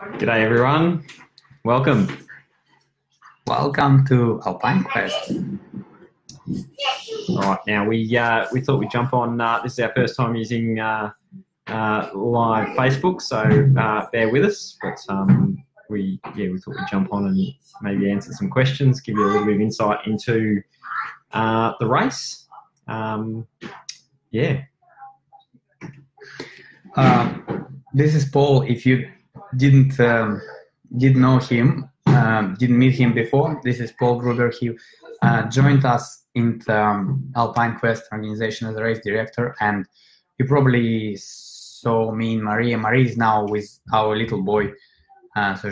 G'day everyone, welcome. Welcome to Alpine Quest. All right, now we thought we'd jump on. This is our first time using live Facebook, so bear with us. But we thought we'd jump on and maybe answer some questions, give you a little bit of insight into the race. This is Paul. If you didn't know him, didn't meet him before, this is Paul Gruber. He joined us in the Alpine Quest organization as a race director, and you probably saw me and Maria. Maria is now with our little boy, so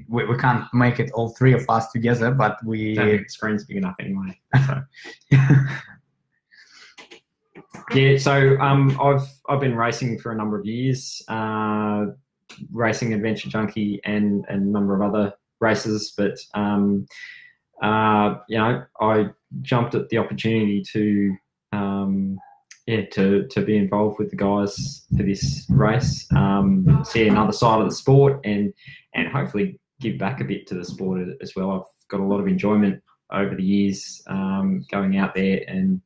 we can't make it all three of us together, but we... The screen's big enough anyway. So. Yeah, so I've been racing for a number of years, racing Adventure Junkie and a number of other races, but I jumped at the opportunity to be involved with the guys for this race, see another side of the sport, and hopefully give back a bit to the sport as well. I've got a lot of enjoyment over the years going out there and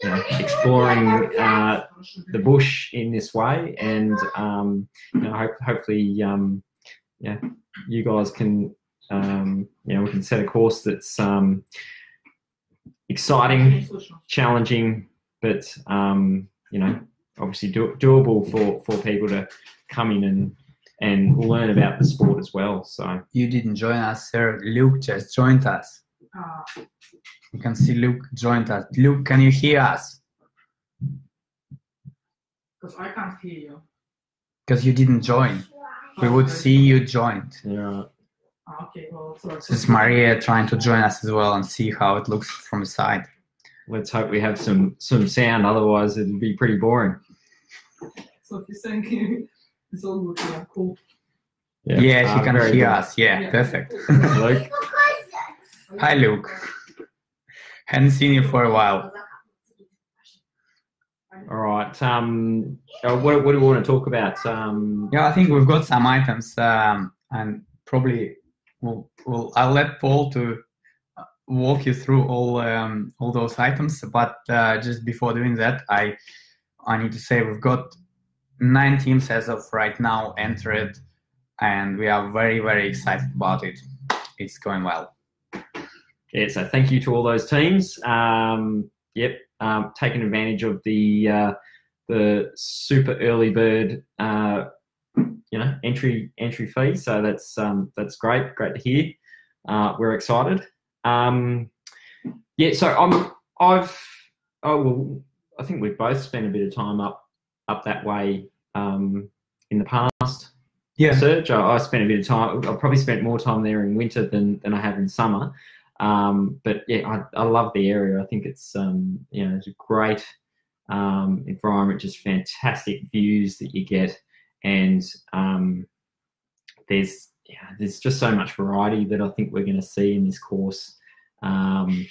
exploring the bush in this way, and hopefully you guys can we can set a course that's exciting, challenging, but obviously doable for people to come in and learn about the sport as well. So you didn't join us, sir. Luke just joined us. You can see Luke joined us. Luke, can you hear us? Because I can't hear you. Because you didn't join. We would see you joined. Yeah. Okay, well, so This is Maria trying to join us as well and see how it looks from the side. Let's hope we have some sound, otherwise it'd be pretty boring. So if you're saying it's all good, yeah, cool. Yeah, she can hear good. us. Yeah, perfect. Luke? Hi, Luke. Hadn't seen you for a while. All right. What do we want to talk about? I think we've got some items, and probably I'll let Paul to walk you through all those items. But just before doing that, I need to say we've got 9 teams as of right now entered, and we are very, very excited about it. It's going well. Yeah, so thank you to all those teams. Taking advantage of the super early bird, entry fee. So that's great to hear. We're excited. So I think we've both spent a bit of time up that way in the past. Yeah. Serge, I spent a bit of time. I probably spent more time there in winter than I have in summer. But yeah, I love the area. I think it's it's a great environment, just fantastic views that you get, and there's just so much variety that I think we're going to see in this course. From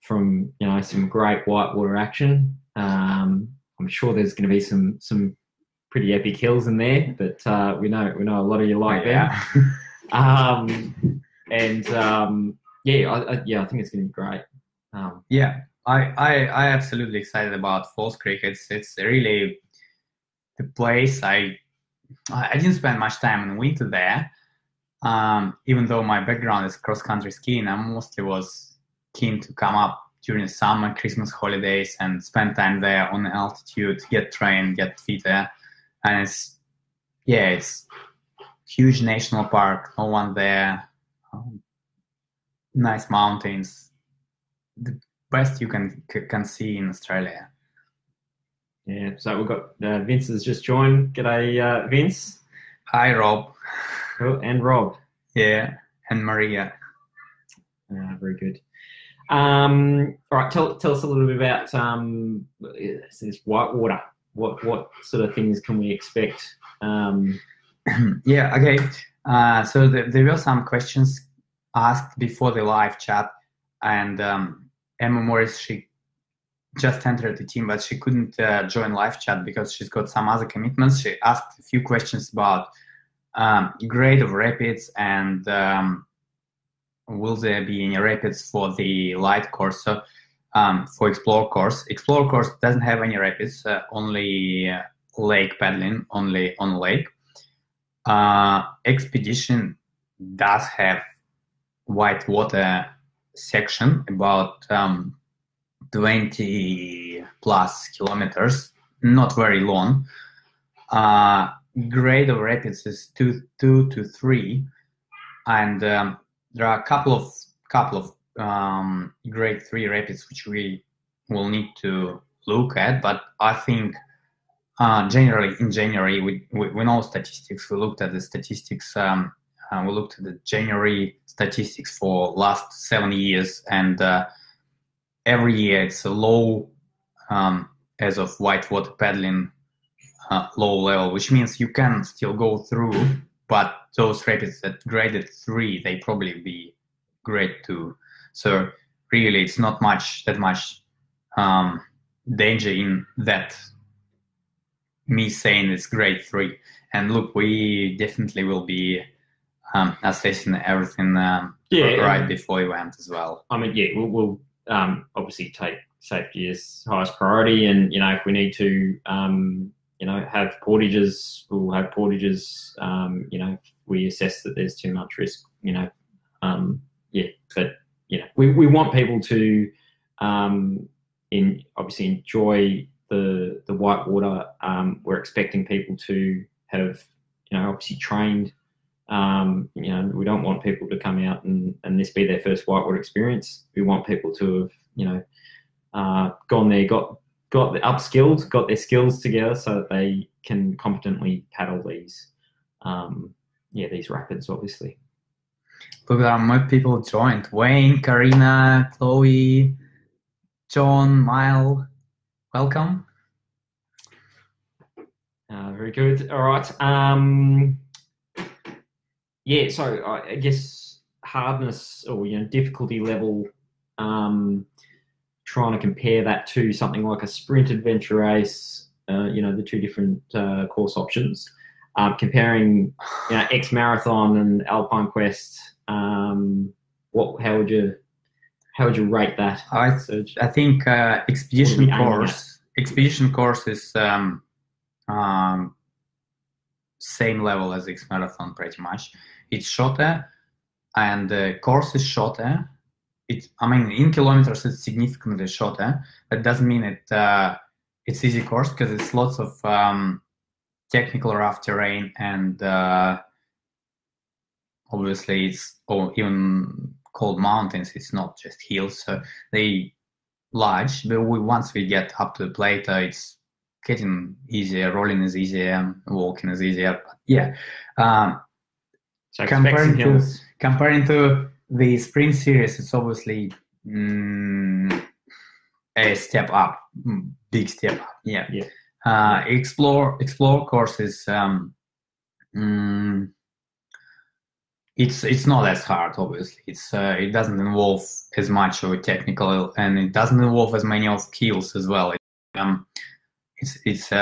some great whitewater action. I'm sure there's going to be some pretty epic hills in there, but we know a lot of you like them. I think it's going to be great. I absolutely excited about Falls Creek. It's really the place. I didn't spend much time in winter there, even though my background is cross-country skiing. I mostly was keen to come up during the summer, Christmas holidays, and spend time there on altitude, get trained, get fit there. And it's huge national park, no one there, nice mountains, the best you can see in Australia. Yeah, so we've got Vince has just joined. G'day, Vince. Hi, Rob. Oh, and Rob. Yeah, and Maria. Very good. All right, tell us a little bit about this whitewater. What sort of things can we expect? Okay. So there were some questions asked before the live chat, and Emma Morris, she just entered the team, but she couldn't join live chat because she's got some other commitments. She asked a few questions about grade of rapids and will there be any rapids for the light course. So for Explore course doesn't have any rapids, only lake paddling, only on lake. Expedition does have white water section about 20 plus kilometers, not very long. Grade of rapids is 2 to 3, and there are a couple of grade 3 rapids which we will need to look at. But I think in January we know statistics. We looked at the statistics. We looked at the January statistics for last 7 years, and every year it's a low as of whitewater paddling, low level, which means you can still go through, but those rapids that graded 3, they probably be grade 2. So really it's not that much danger in that, me saying it's grade 3. And look, we definitely will be assessing everything right before event as well. I mean, we'll obviously take safety as highest priority, and if we need to have portages, we'll have portages. If we assess that there's too much risk, but we want people to obviously enjoy the whitewater. We're expecting people to have obviously trained. We don't want people to come out and this be their first whitewater experience. We want people to have gone there, got upskilled, got their skills together so that they can competently paddle these rapids, obviously. Look, there are more people joined. Wayne, Karina, Chloe, John, Mile, welcome. Very good. All right. So I guess hardness or difficulty level, trying to compare that to something like a sprint adventure race, the two different course options. Comparing X Marathon and Alpine Quest, how would you rate that? I think expedition course is same level as X Marathon pretty much. It's shorter, and the course is shorter. In kilometers it's significantly shorter. That doesn't mean it's easy course, because it's lots of technical rough terrain, and obviously it's even called mountains. It's not just hills. So they large, but once we get up to the plateau, it's getting easier. Rolling is easier, walking is easier. So comparing to the sprint series, it's obviously a step up, big step up. Explore course is it's not as hard, obviously. It doesn't involve as much of a technical, and it doesn't involve as many of skills as well. It's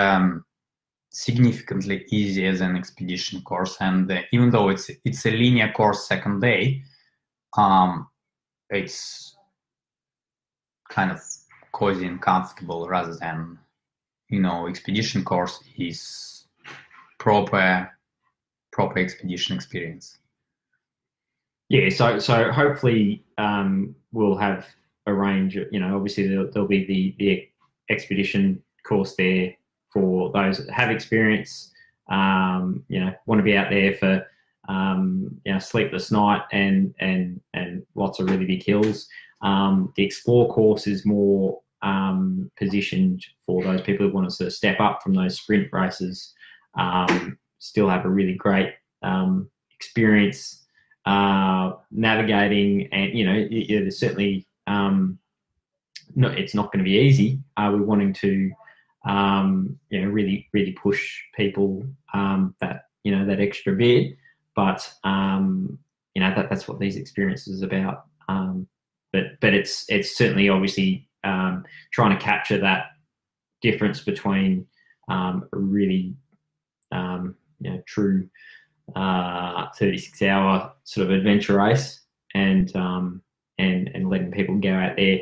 significantly easier than expedition course, and even though it's a linear course second day, it's kind of cozy and comfortable, rather than expedition course is proper expedition experience. So hopefully we'll have a range. Obviously there'll be the expedition course there for those that have experience, want to be out there for sleepless night and lots of really big hills. The Explore course is more positioned for those people who want to sort of step up from those sprint races, still have a really great experience navigating, and there's certainly it's not going to be easy. We're wanting to really push people that that extra bit, but that's what these experiences is about. But it's certainly obviously trying to capture that difference between a really true 36-hour sort of adventure race and letting people go out there,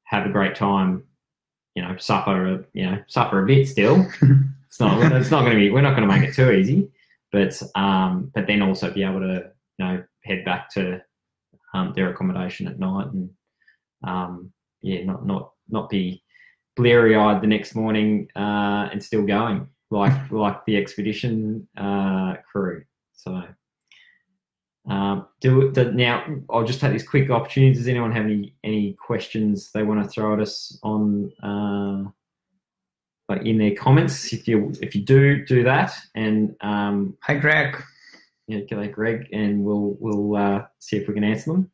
have a great time, suffer a bit still. We're not going to make it too easy, but then also be able to head back to their accommodation at night and not be bleary-eyed the next morning and still going like the expedition crew. So now I'll just take this quick opportunity. Does anyone have any questions they want to throw at us on in their comments? If you do that, and hi Greg. Yeah, g'day Greg, and we'll see if we can answer them.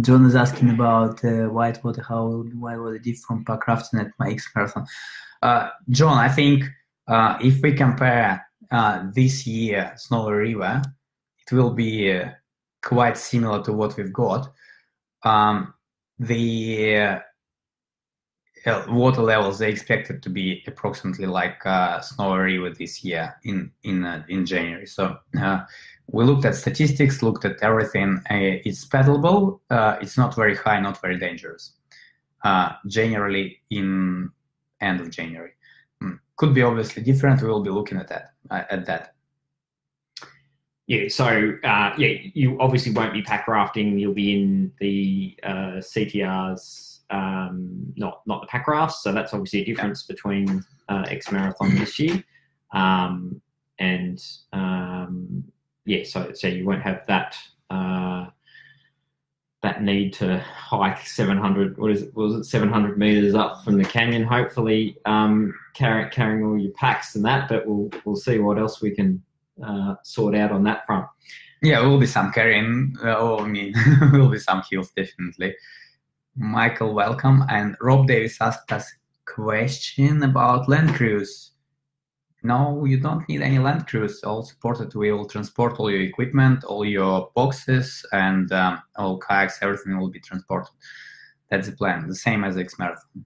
John is asking about whitewater. How will whitewater differ from parkrafting at my X-Marathon? John, I think if we compare this year Snowy River, it will be quite similar to what we've got. The water levels, they expected to be approximately like Snowy River this year in January. So we looked at statistics, looked at everything. It's paddleable. It's not very high, not very dangerous. Generally in end of January. Could be obviously different. We will be looking at that. Yeah, so you obviously won't be pack rafting. You'll be in the CTRs, not the pack rafts. So that's obviously a difference between X-Marathon this year. So you won't have that that need to hike 700. Was it 700 meters up from the canyon? Hopefully, carrying all your packs and that. But we'll see what else we can sort out on that front. Yeah, there will be some carrying. There will be some hills, definitely. Michael, welcome. And Rob Davis asked us a question about land crews. No, you don't need any land crews. All supported. We will transport all your equipment, all your boxes, and all kayaks. Everything will be transported. That's the plan. The same as X-Marathon.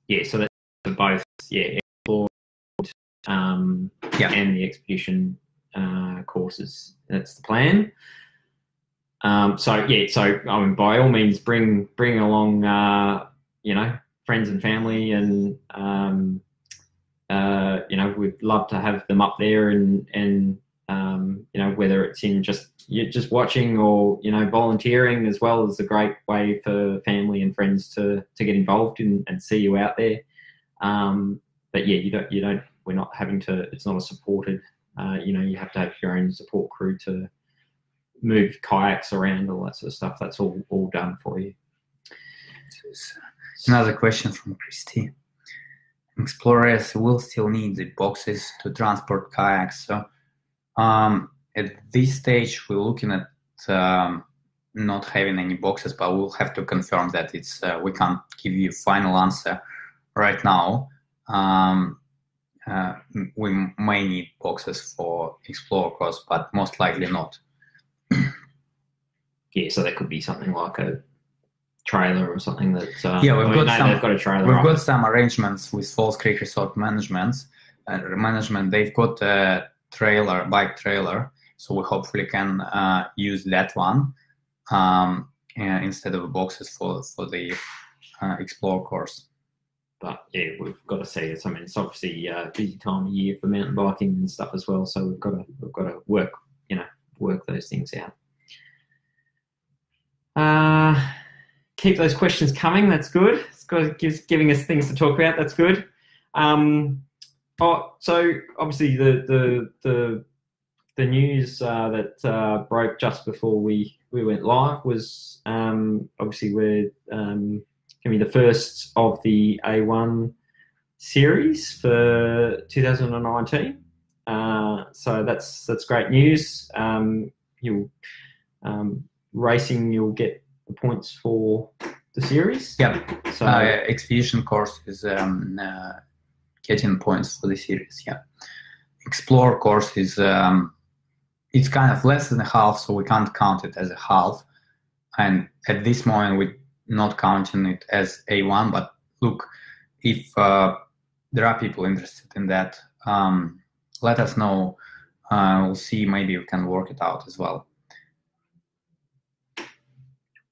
Yeah, so that's for both. Yeah, and the expedition courses. That's the plan. So I mean, by all means, bring along friends and family, and we'd love to have them up there, and whether it's in just watching or volunteering as well, is a great way for family and friends to get involved in and see you out there. But yeah, you don't. We're not having to. It's not a supported. You have to have your own support crew to move kayaks around, all that sort of stuff. That's all done for you. Another question from Christy. Explorers will still need the boxes to transport kayaks. So at this stage, we're looking at not having any boxes, but we'll have to confirm that it's. We can't give you a final answer right now. We may need boxes for Explorer course, but most likely not. Yeah, so that could be something like a trailer or something that. They've got a trailer. We've got some arrangements with Falls Creek Resort management. They've got a bike trailer, so we hopefully can use that one instead of boxes for the Explorer course. But yeah, we've got to see it. I mean, it's obviously a busy time of year for mountain biking and stuff as well. So we've got to work those things out. Keep those questions coming. That's good. It's giving us things to talk about. That's good. So obviously the news that broke just before we went live was obviously we're going to be the first of the A1 series for 2019. So that's great news. You'll get the points for the series. Yeah. So expedition course is getting points for the series. Yeah. Explorer course is it's kind of less than a half, so we can't count it as a half. and at this moment we're not counting it as A1. But look, if there are people interested in that, let us know. We'll see. Maybe we can work it out as well.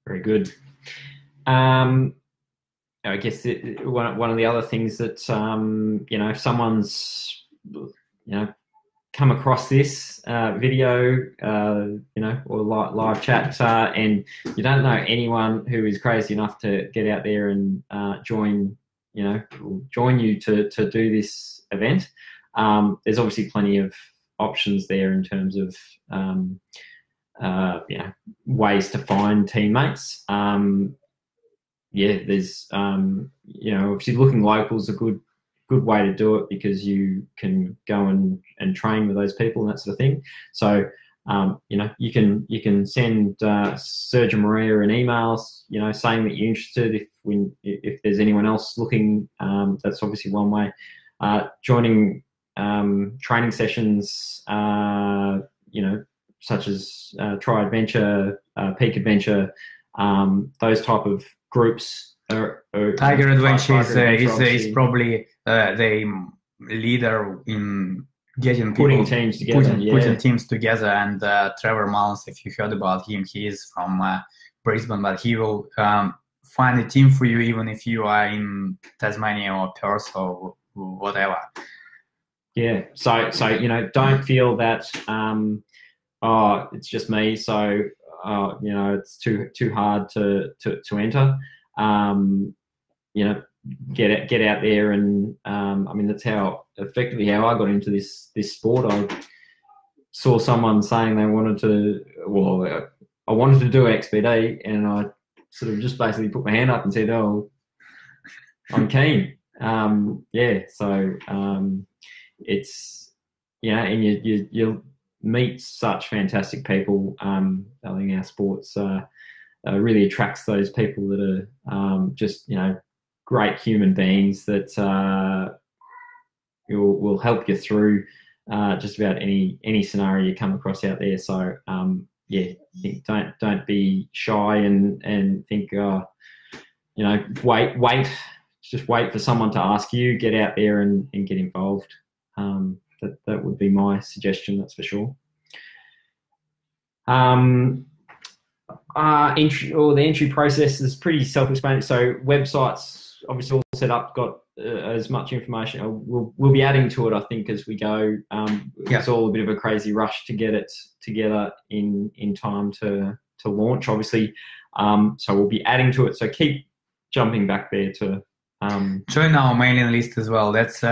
Very good. I guess one of the other things that if someone's come across this video or live chat and you don't know anyone who is crazy enough to get out there and join you to do this event, there's obviously plenty of options there in terms of ways to find teammates. There's obviously looking local is a good way to do it because you can go and train with those people and that sort of thing. So you can send Serge and Maria an email, saying that you're interested. If there's anyone else looking, that's obviously one way. Joining training sessions, such as Try Adventure, Peak Adventure, those type of groups. Tiger Adventure is probably the leader in getting putting teams together. Putting teams together. And Trevor Mullins, if you heard about him, he is from Brisbane, but he will find a team for you even if you are in Tasmania or Perth or whatever. Yeah. So don't feel that it's just me. So it's too hard to enter. Get out there and that's effectively how I got into this sport. I saw someone saying they wanted to. Well, I wanted to do XPD, and I sort of just basically put my hand up and said, "Oh, I'm keen." So it's and you meet such fantastic people. I think our sports really attracts those people that are just great human beings that will help you through just about any scenario you come across out there. So don't be shy and think wait for someone to ask you. Get out there and get involved. That would be my suggestion, that's for sure. The entry process is pretty self-explanatory. So websites obviously all set up, got as much information. We'll be adding to it, I think, as we go. It's all a bit of a crazy rush to get it together in time to launch, obviously. So we'll be adding to it. So keep jumping back there to join our mailing list as well. That's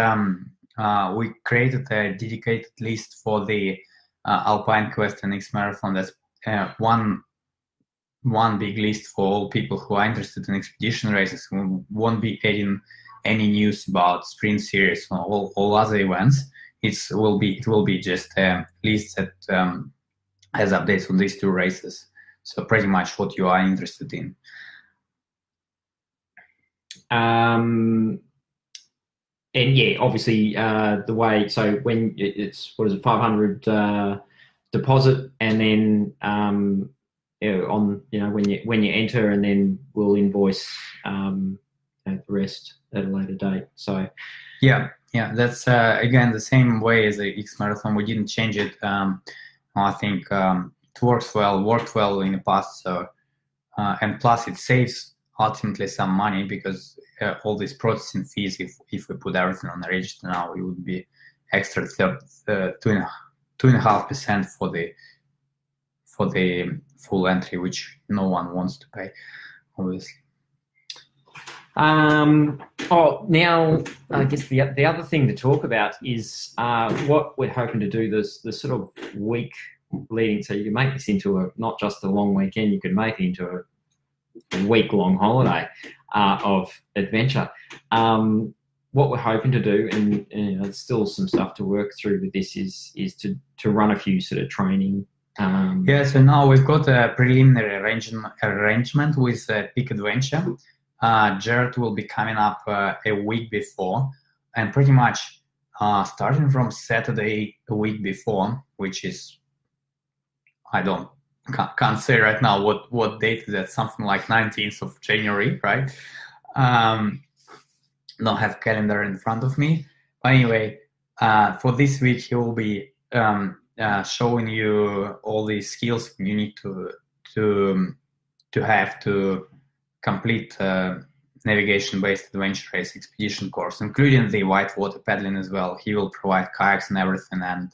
we created a dedicated list for the Alpine Quest and X Marathon. That's one big list for all people who are interested in expedition races. We won't be adding any news about sprint series or all other events. It will be just a list that has updates on these two races. So pretty much what you are interested in. Obviously the way. So when it's 500 deposit, and then on when you enter, and then we'll invoice the rest at a later date. So that's again the same way as the X Marathon. We didn't change it. I think it worked well in the past. So and plus it saves ultimately some money because all these processing fees, if we put everything on the register now, it would be extra 2.5% for the full entry, which no one wants to pay, obviously. Now I guess the other thing to talk about is what we're hoping to do the sort of week leading. So you can make this into not just a long weekend, you can make it into a week-long holiday of adventure. What we're hoping to do, and there's still some stuff to work through with this, is to run a few sort of training. So now we've got a preliminary arrangement with Peak Adventure. Jared will be coming up a week before, and pretty much starting from Saturday a week before, which is, I don't can't say right now what date is that. Something like 19th of January, right? Don't have calendar in front of me. But anyway, for this week he will be showing you all these skills you need to have to complete navigation-based adventure race expedition course, including the whitewater paddling as well. He will provide kayaks and everything, and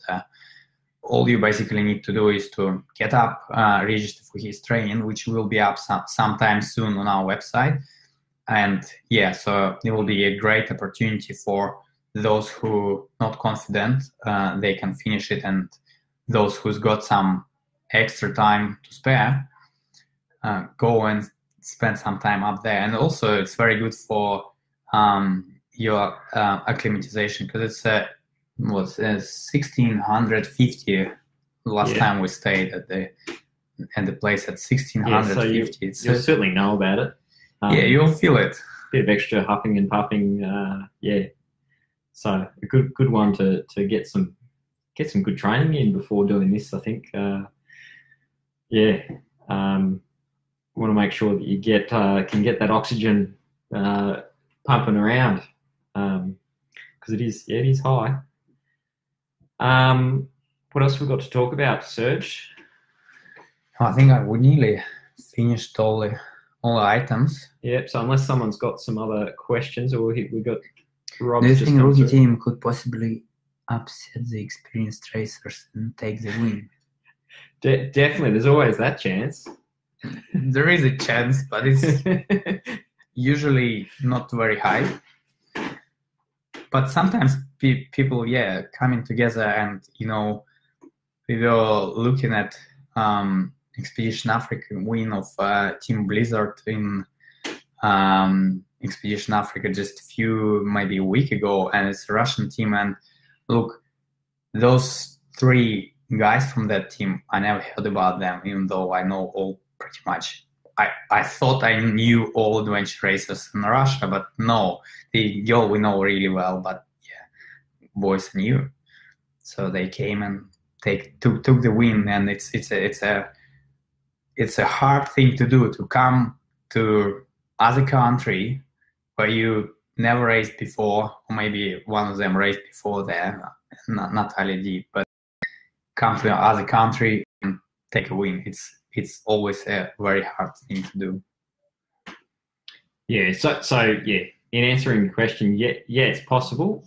all you basically need to do is to get up, register for his training, which will be up sometime soon on our website. And yeah, so it will be a great opportunity for those who not confident, they can finish it, and those who's got some extra time to spare, go and spend some time up there. And also it's very good for your acclimatization, because it's 1650 last time we stayed at the place at 1650. So you'll certainly know about it. You'll feel it. Bit of extra huffing and puffing, so a good one to get some good training in before doing this, I think. Want to make sure that you can get that oxygen pumping around, because it is high. What else have we got to talk about, Serge? I think we nearly finished all the items. Yep. So unless someone's got some other questions, or we got Rob. Do you think rookie team could possibly upset the experienced racers and take the win? Definitely. There's always that chance. There is a chance, but it's usually not very high. But sometimes people, coming together, and we were looking at Expedition Africa win of Team Blizzard in Expedition Africa just maybe a week ago, and it's a Russian team. And look, those 3 guys from that team, I never heard about them, even though I know all pretty much. I thought I knew all adventure racers in Russia, but no, the girl we know really well, but boys knew. So they came and took the win, and it's a hard thing to do, to come to other country where you never raced before, or maybe one of them raced before there, Natalia did, but come to other country and take a win. It's always a very hard thing to do. Yeah. So in answering the question, it's possible,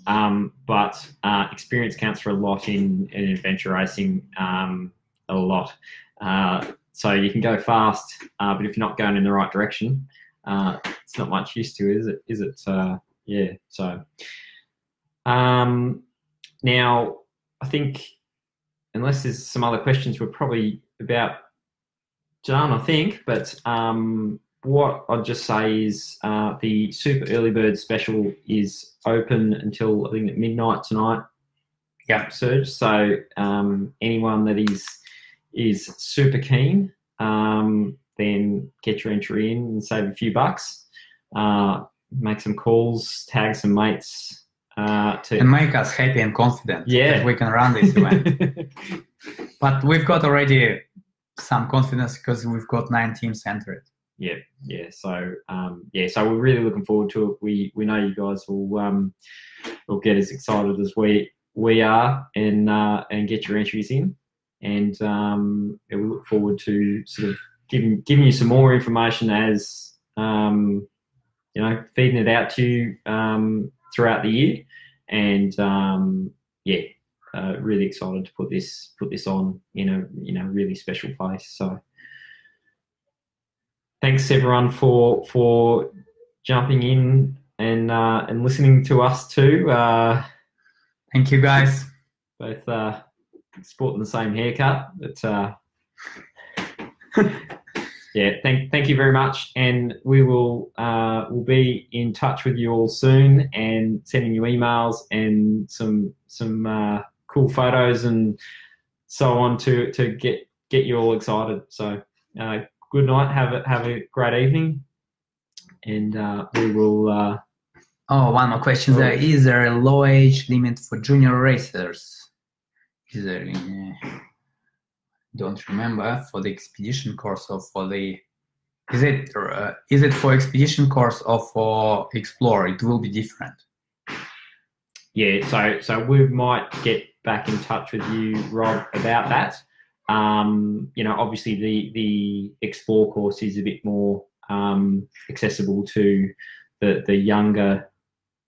but experience counts for a lot in adventure racing, a lot. So you can go fast, but if you're not going in the right direction, it's not much use to, is it? So now I think, unless there's some other questions, we're probably about done, I think. But what I'd just say is the Super Early Bird Special is open until, I think, at midnight tonight. Yeah, Serge. So anyone that is super keen, then get your entry in and save a few bucks. Make some calls, tag some mates. And make us happy and confident that we can run this event. But we've got already some confidence because we've got 9 teams entered. Yeah. So so we're really looking forward to it. We know you guys will get as excited as we are, and get your entries in, and we look forward to sort of giving you some more information as feeding it out to you throughout the year, and really excited to put this on in a really special place. So thanks everyone for jumping in and listening to us too. Thank you guys. Both sporting the same haircut, but thank you very much, and we will we'll be in touch with you all soon, and sending you emails and some cool photos and so on to get you all excited. So good night, have a great evening, and we will. One more question there. Is there a low age limit for junior racers? Is there? don't remember, for the expedition course or for the, is it for expedition course or for Explorer? It will be different. Yeah, so we might get back in touch with you, Rob, about that. Obviously the Explore course is a bit more accessible to the younger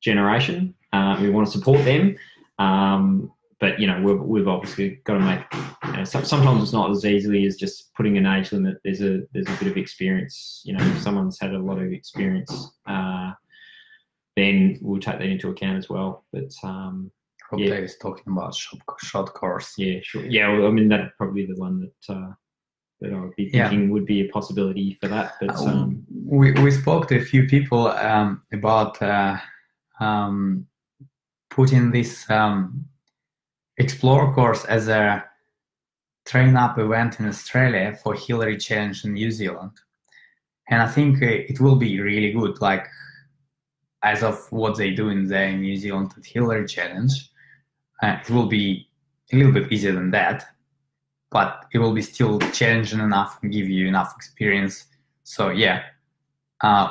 generation. We want to support them, but we've obviously got to make. Sometimes it's not as easily as just putting an age limit. There's a bit of experience. If someone's had a lot of experience, then we'll take that into account as well. But Rob Dave is talking about short course. Yeah, sure. Yeah, well, I mean that's probably the one that I would be thinking would be a possibility for that. But we spoke to a few people about putting this Explore course as a train-up event in Australia for Hillary Challenge in New Zealand, and I think it will be really good. Like as of what they do in the New Zealand at Hillary Challenge, it will be a little bit easier than that, but it will be still challenging enough and give you enough experience. So yeah,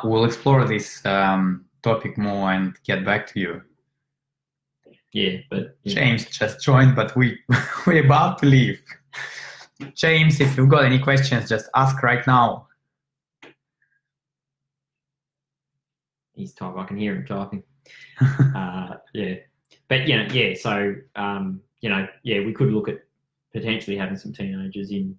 we'll explore this topic more and get back to you. Yeah, but James just joined, but we're about to leave. James, if you've got any questions, just ask right now. He's typing. I can hear him typing. Yeah, but so we could look at potentially having some teenagers in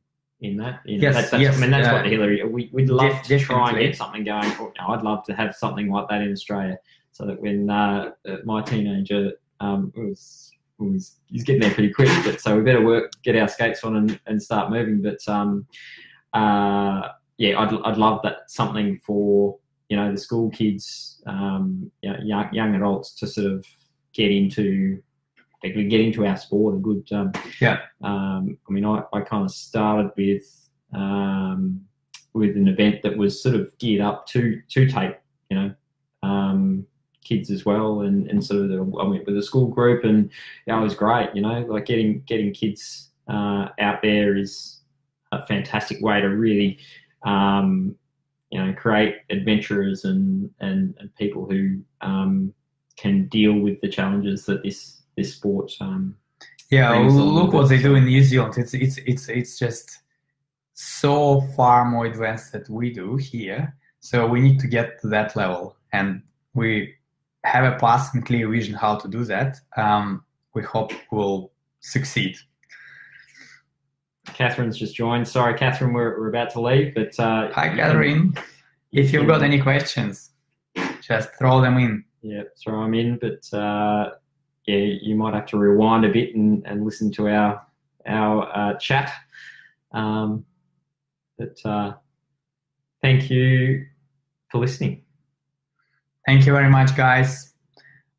that. Yes, I mean, that's what the Hillary. We'd love to try and definitely get something going. I'd love to have something like that in Australia, so that when my teenager he's getting there pretty quick, but so we better get our skates on and start moving. But I'd love that something for the school kids, young adults to sort of get into our sport. A good I mean, I kind of started with an event that was sort of geared up to take kids as well, and sort of I went with a school group, and it was great. Like getting kids out there is a fantastic way to really create adventurers and people who can deal with the challenges that this sport. Look what they do in New Zealand. It's just so far more advanced than we do here. So we need to get to that level, and we have a path and clear vision how to do that. We hope we'll succeed. Catherine's just joined. Sorry, Catherine, we're about to leave, but hi, Catherine. If you've got any questions, just throw them in. Yeah, throw them in. But you might have to rewind a bit and listen to our chat. But thank you for listening. Thank you very much, guys.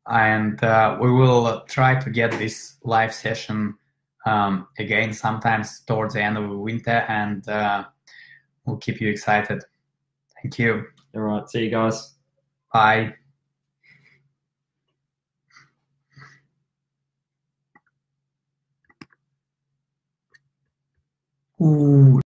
And we will try to get this live session again sometimes towards the end of the winter, and we'll keep you excited. Thank you. All right. See you guys. Bye. Ooh.